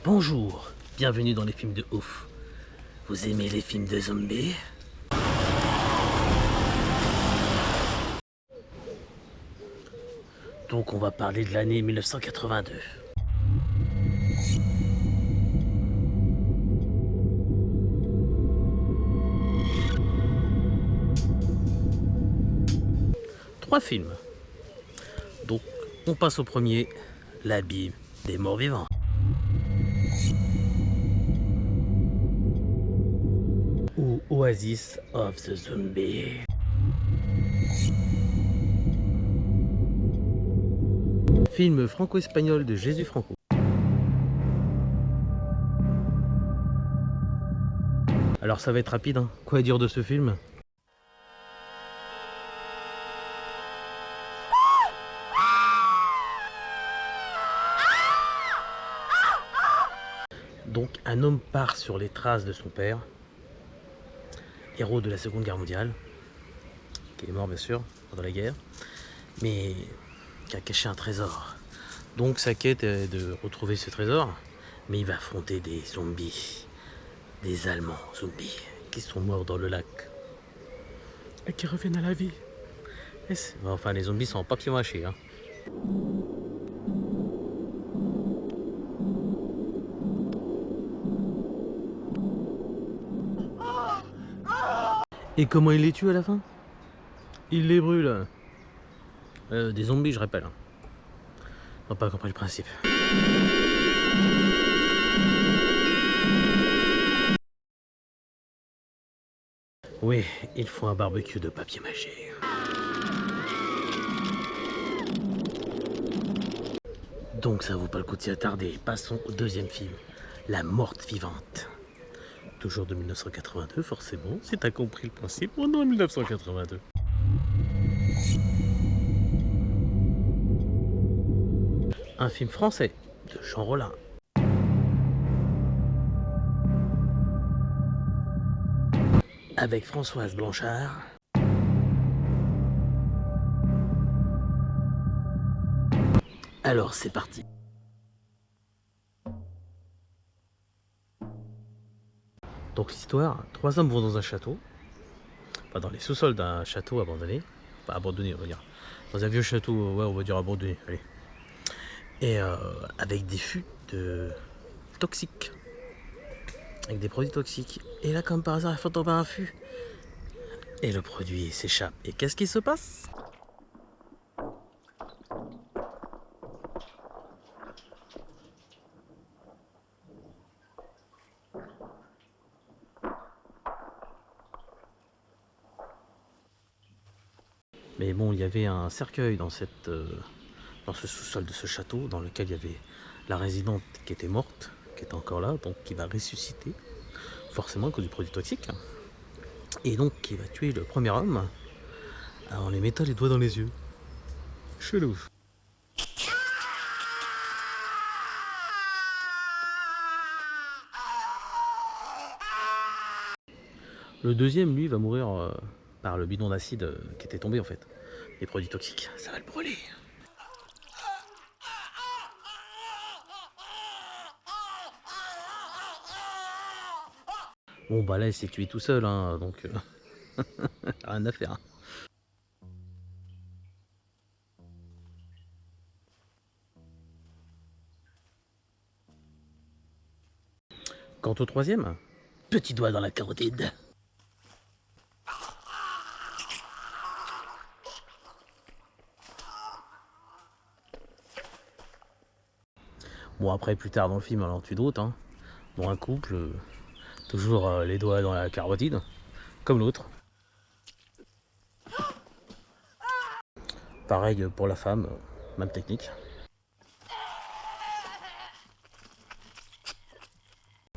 Bonjour, bienvenue dans les films de ouf. Vous aimez les films de zombies? Donc on va parler de l'année 1982. Trois films. Donc on passe au premier, La Bible des morts vivants. Ou Oasis of the Zombie. Film franco-espagnol de Jésus Franco. Alors ça va être rapide, hein. Quoi dire de ce film? Donc un homme part sur les traces de son père, héros de la Seconde Guerre mondiale, qui est mort bien sûr pendant la guerre, mais qui a caché un trésor. Donc sa quête est de retrouver ce trésor, mais il va affronter des zombies, des Allemands zombies, qui sont morts dans le lac et qui reviennent à la vie. Enfin les zombies sont en papier mâché, hein. Et comment il les tue à la fin? Il les brûle. Des zombies, je rappelle. On n'a pas compris le principe. Oui, il faut un barbecue de papier mâché. Donc ça vaut pas le coup de s'y attarder. Passons au deuxième film, La Morte Vivante. Toujours de 1982, forcément, si t'as compris le principe, on est en 1982. Un film français de Jean Rollin. Avec Françoise Blanchard. Alors c'est parti. Donc l'histoire, trois hommes vont dans un château, enfin dans les sous-sols d'un château abandonné, pas abandonné on va dire, dans un vieux château, ouais on va dire abandonné, allez. Et avec des fûts toxiques, avec des produits toxiques. Et là comme par hasard il faut tomber un fût. Et le produit s'échappe. Et qu'est-ce qui se passe? Mais bon, il y avait un cercueil dans ce sous-sol de ce château, dans lequel il y avait la résidente qui était morte, qui était encore là, donc qui va ressusciter, forcément à cause du produit toxique. Et donc qui va tuer le premier homme en lui mettant les doigts dans les yeux. Chelou. Le deuxième, lui, va mourir par le bidon d'acide qui était tombé en fait. Les produits toxiques, ça va le brûler. Bon bah là il s'est tué tout seul, hein, donc rien à faire. Quant au troisième, petit doigt dans la carotide. Bon après plus tard dans le film, alors tue d'autres, hein, dont un couple, toujours les doigts dans la carotide, comme l'autre. Pareil pour la femme, même technique.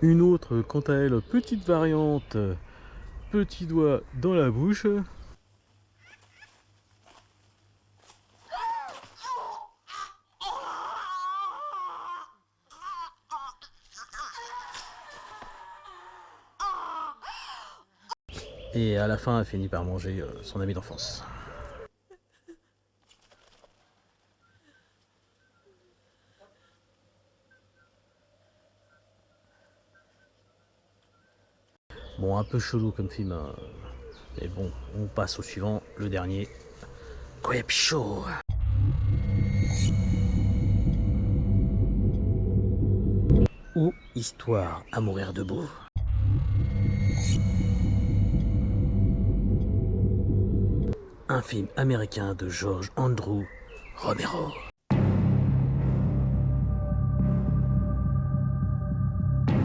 Une autre, quant à elle, petite variante, petit doigt dans la bouche. Et à la fin, elle finit par manger son ami d'enfance. Bon, un peu chelou comme film, hein. Mais bon, on passe au suivant, le dernier. Creepshow. Ou Histoire à mourir debout. Un film américain de George Andrew Romero.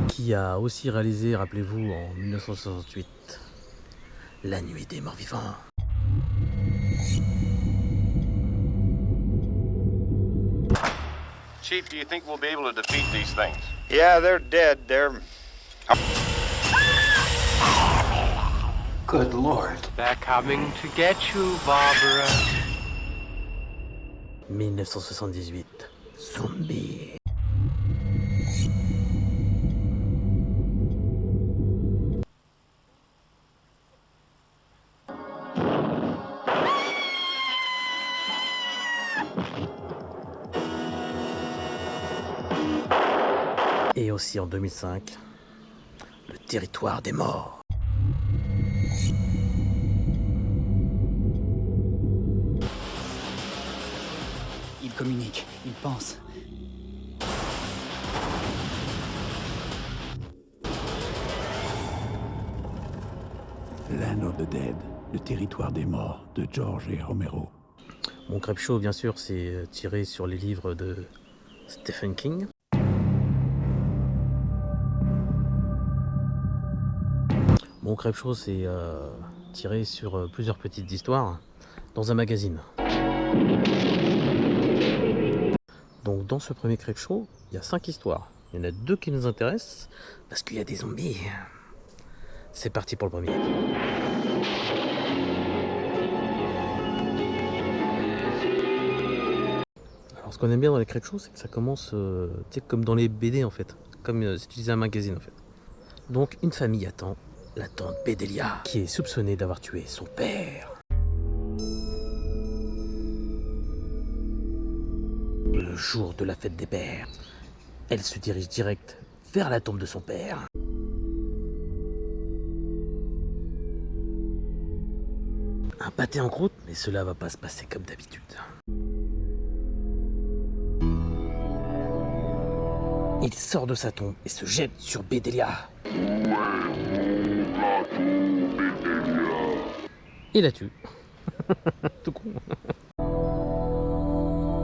Qui a aussi réalisé, rappelez-vous, en 1968, La Nuit des Morts Vivants. Chief, do you think we'll be able to defeat these things? Yeah, they're dead. They're... Good Lord. They're coming to get you, Barbara. 1978. Zombie. Et aussi en 2005, Le Territoire des Morts. Il communique, il pense. Land of the Dead, le territoire des morts de George et Romero. Mon Creepshow, bien sûr, c'est tiré sur les livres de Stephen King. Mon Creepshow, c'est tiré sur plusieurs petites histoires dans un magazine. Donc dans ce premier Creepshow, il y a 5 histoires. Il y en a 2 qui nous intéressent parce qu'il y a des zombies. C'est parti pour le premier. Alors ce qu'on aime bien dans les Creepshows, c'est que ça commence tu sais, comme dans les BD en fait. Comme si tu disais un magazine en fait. Donc une famille attend la tante Bedelia, qui est soupçonnée d'avoir tué son père. Le jour de la fête des pères, elle se dirige direct vers la tombe de son père. Un pâté en croûte, mais cela va pas se passer comme d'habitude. Il sort de sa tombe et se jette sur Bedelia. Et la tue. Tout con.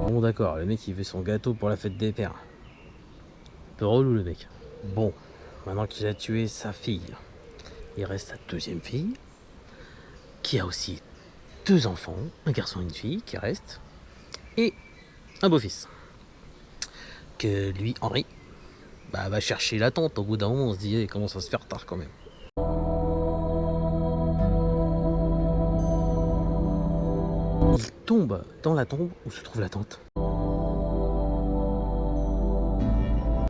Bon d'accord, le mec il fait son gâteau pour la fête des pères. Un peu relou le mec. Bon, maintenant qu'il a tué sa fille, il reste sa deuxième fille, qui a aussi 2 enfants, un garçon et une fille qui restent, et un beau-fils. Que lui, Henri, va chercher la tante. Au bout d'un moment on se dit, il commence à se faire tard quand même. Il tombe dans la tombe où se trouve la tante.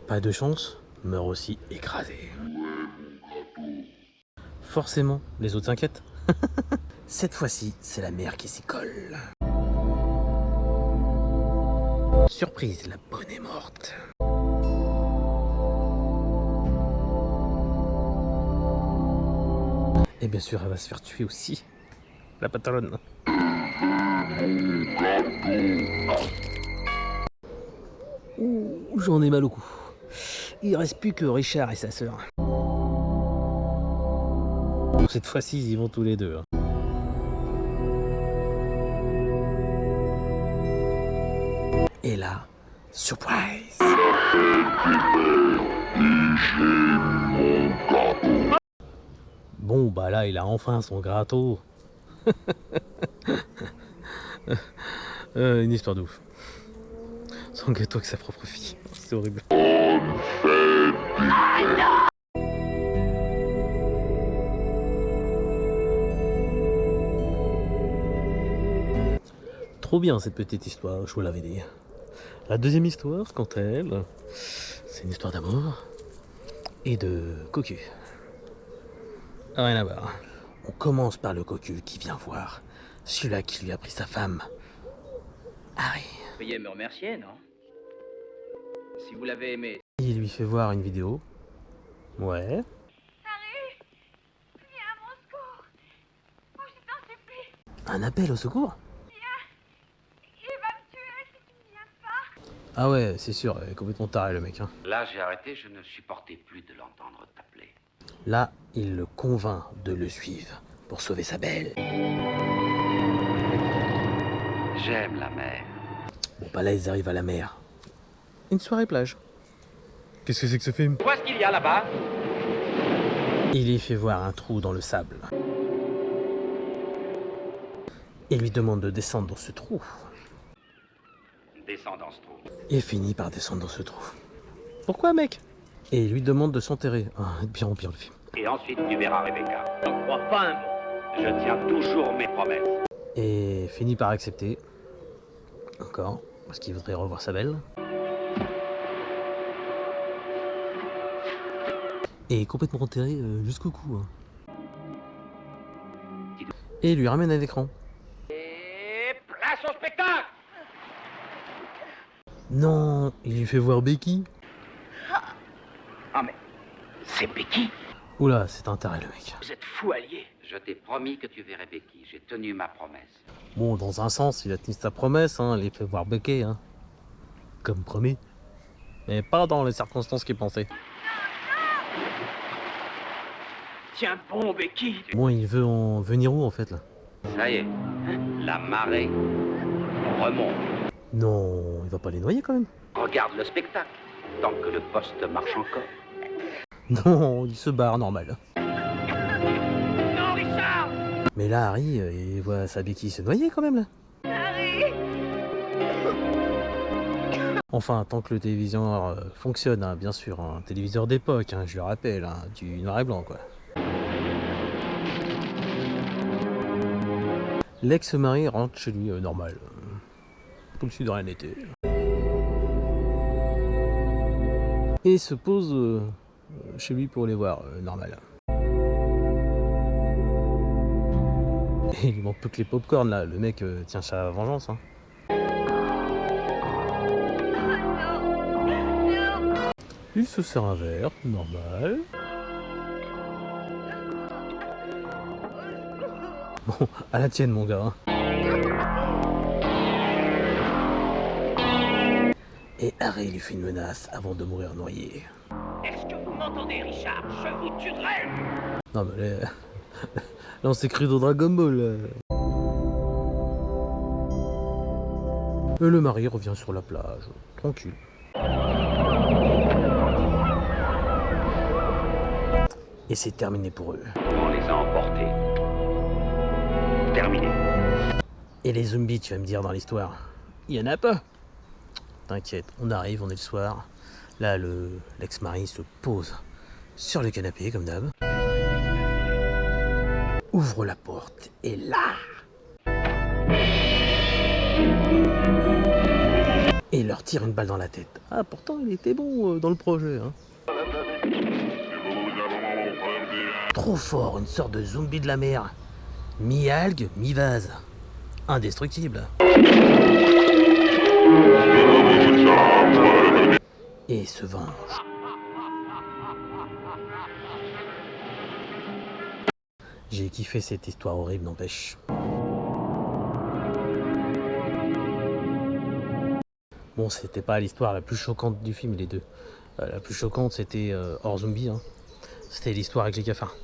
Pas de chance, meurt aussi écrasé. Forcément, les autres s'inquiètent. Cette fois-ci, c'est la mère qui s'y colle. Surprise, la bonne est morte. Et bien sûr, elle va se faire tuer aussi. La patronne. Ouh, j'en ai mal au cou. Il reste plus que Richard et sa sœur. Cette fois-ci, ils y vont tous les deux. Et là, surprise! Bon, bah là, il a enfin son gâteau. Une histoire de ouf. Son gâteau avec sa propre fille. C'est horrible. Trop bien cette petite histoire, je vous l'avais dit. La deuxième histoire, quant à elle, c'est une histoire d'amour et de cocu. Rien à voir. On commence par le cocu qui vient voir celui-là qui lui a pris sa femme, Harry. Veuillez me remercier, non? Si vous l'avez aimé. Il lui fait voir une vidéo. Ouais. Harry! Un appel au secours? Il va me tuer si tu ne viens pas. Ah ouais, c'est sûr, complètement taré le mec. Hein. Là, j'ai arrêté, je ne supportais plus de l'entendre t'appeler. Là, il le convainc de le suivre pour sauver sa belle. J'aime la mer. Bon, bah là, ils arrivent à la mer. Une soirée plage. Qu'est-ce que c'est que ce film? Tu vois ce qu'il y a là-bas? Il lui fait voir un trou dans le sable. Et lui demande de descendre dans ce trou. Descends dans ce trou. Et finit par descendre dans ce trou. Pourquoi, mec? Et il lui demande de s'enterrer. Ah, de pire en pire le film. Et ensuite, tu verras Rebecca. J'en crois pas un mot. Je tiens toujours mes promesses. Et finit par accepter. Encore. Parce qu'il voudrait revoir sa belle. Et complètement enterré jusqu'au cou. Hein. Et il lui ramène un écran. Et place au spectacle! Non, il lui fait voir Becky. Ah mais, c'est Becky? Oula, c'est un taré le mec. Vous êtes fou alliés. Je t'ai promis que tu verrais Becky. J'ai tenu ma promesse. Bon, dans un sens, il a tenu sa promesse, hein, il lui fait voir Becky, hein. Comme promis. Mais pas dans les circonstances qu'il pensait. Tiens bon, Becky. Bon, il veut en venir où en fait là? Ça y est, la marée remonte. Non, il va pas les noyer quand même. Regarde le spectacle, tant que le poste marche encore. Non, il se barre normal. Non, Richard! Mais là, Harry, il voit sa Becky se noyer quand même là. Harry! Enfin, tant que le téléviseur fonctionne, hein, bien sûr, un téléviseur d'époque, hein, je le rappelle, hein, du noir et blanc quoi. L'ex-mari rentre chez lui normal, comme si de rien n'était. Et se pose chez lui pour les voir, normal. Et il manque plus que les pop-corn là, le mec tient sa vengeance. Hein. Il se sert un verre, normal. Bon, à la tienne mon gars. Hein. Et Harry lui fait une menace avant de mourir noyé. Est-ce que vous m'entendez, Richard? Je vous tuerai! Non mais là, là on s'est cru dans Dragon Ball. Et le mari revient sur la plage, tranquille. Et c'est terminé pour eux. On les a emportés. Terminé. Et les zombies, tu vas me dire dans l'histoire, il y en a pas. T'inquiète, on arrive, on est le soir. Là, l'ex-mari se pose sur le canapé, comme d'hab. Ouvre la porte, et là... Et il leur tire une balle dans la tête. Ah, pourtant, il était bon dans le projet. Hein. Trop fort, une sorte de zombie de la mer. Mi-algue, mi-vase. Indestructible. Et se venge. J'ai kiffé cette histoire horrible, n'empêche. Bon, c'était pas l'histoire la plus choquante du film, les deux. La plus choquante, c'était hors zombie. Hein. C'était l'histoire avec les cafards.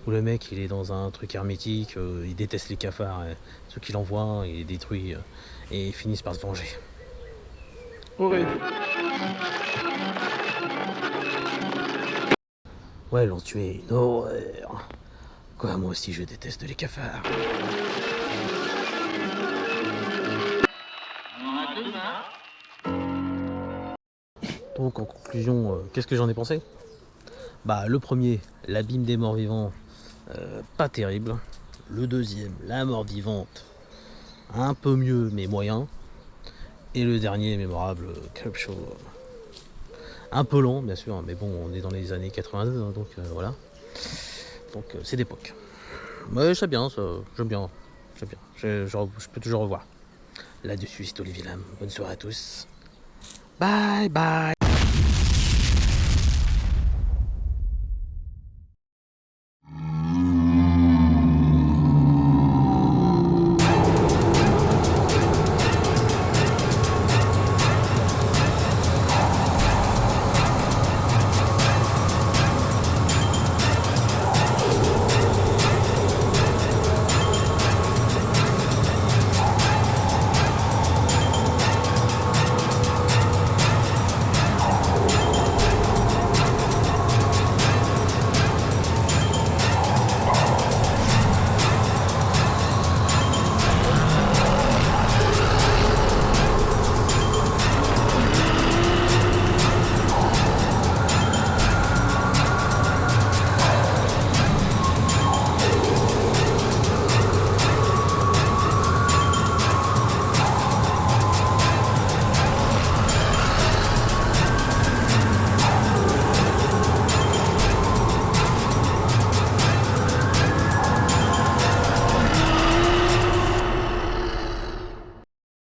Où le mec, il est dans un truc hermétique, il déteste les cafards. Ceux qui l'envoient, il les détruit. Et ils finissent par se venger. Horrible. Ouais, l'ont tué, une horreur. Quoi, moi aussi je déteste les cafards. Donc en conclusion, qu'est-ce que j'en ai pensé? Bah le premier, l'abîme des morts vivants, pas terrible. Le deuxième, la mort vivante, un peu mieux mais moyen. Et le dernier, mémorable, Creepshow. Un peu lent bien sûr, mais bon on est dans les années 82, hein, donc voilà. Donc c'est d'époque. Mais j'aime bien, ça, j'aime bien. Je peux toujours revoir. Là-dessus, c'est Olivier Lam. Bonne soirée à tous. Bye bye.